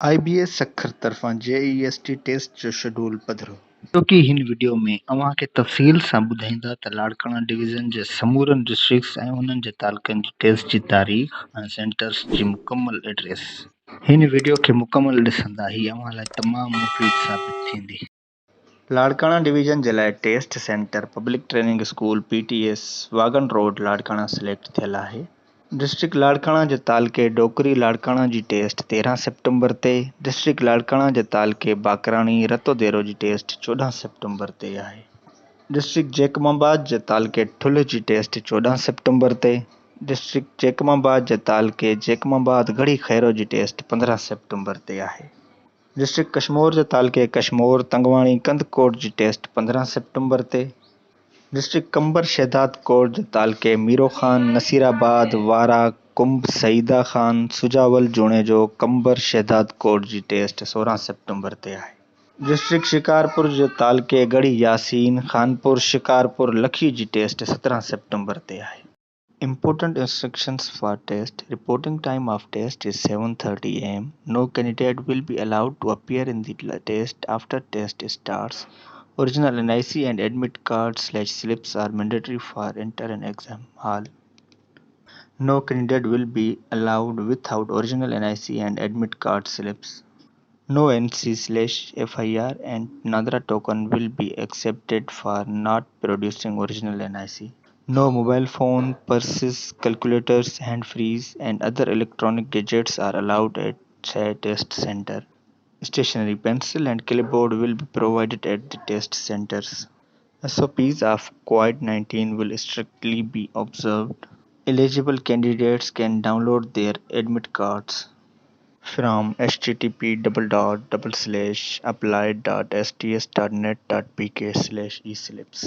IBS Sukkur तरफ़ां JEST test जो schedule पधिरो। छोकी हिन वीडियो में अव्हां खे तफ़सील सां ॿुधाईंदा त लाड़काना डिवीज़न जे समूरनि डिस्ट्रिक्ट्स ऐं उन्हनि जे तालुकनि जी टेस्ट जी तारीख़ ऐं सेंटर्स जी मुकमल एड्रेस। हिन वीडियो खे मुकमल ॾिसंदा ही अव्हां लाइ तमामु मुफ़ीद साबित थींदी। लाड़काना डिवीज़न जे लाइ test centre public training school PTS Wagan road Larkana select थियल आहे। डिस्ट्रिक्ट लाड़काना जे तालुके डोकरी लाड़काना जी टेस्ट 13 सेप्टेम्बर ते, डिस्ट्रिक्ट लाड़काना जे तालुके बाकराणी रतोदेरो जी टेस्ट 14 सेप्टेम्बर ते आहे। डिस्ट्रिक्ट जैकमाबाद जे तालुके ठुल्ह जी टेस्ट 14 सेप्टेम्बर ते, डिस्ट्रिक्ट जैकमाबाद जे तालुके जैकमाबाद गढ़ी खैरो जी टेस्ट 15 सेप्टेम्बर ते आहे। डिस्ट्रिक्ट कशमोर जे तालुके कशमोर तंगवाणी कंदकोट जी टेस्ट 15 सेप्टेम्बर ते, डिस्ट्रिक्ट कंबर शहदाद कोट जे तालुके मीरो खान नसीराबाद वारा कुंभ सईदा खान सुजावल जूणे जो कंबर शहदाद कोट जी टेस्ट 16 सेप्टेम्बर ते आहे। डिस्ट्रिक्ट शिकारपुर जे तालुके गढ़ी यासीन खानपुर शिकारपुर लखी जी टेस्ट 17 सेप्टेम्बर ते आहे। Important instructions for test. Reporting time of test is 7:30 am. No candidate will be allowed to appear in the test after test starts. Original NIC and admit card/slips are mandatory for enter an exam hall. No candidate will be allowed without original NIC and admit card slips. No NC/FIR and Nadra token will be accepted for not producing original NIC. No mobile phone, purses, calculators, hand-frees, and other electronic gadgets are allowed at test center. Stationary pencil and clipboard will be provided at the test centers. SOPs of COVID-19 will strictly be observed. Eligible candidates can download their admit cards from http://apply.sts.net.pk/eslips.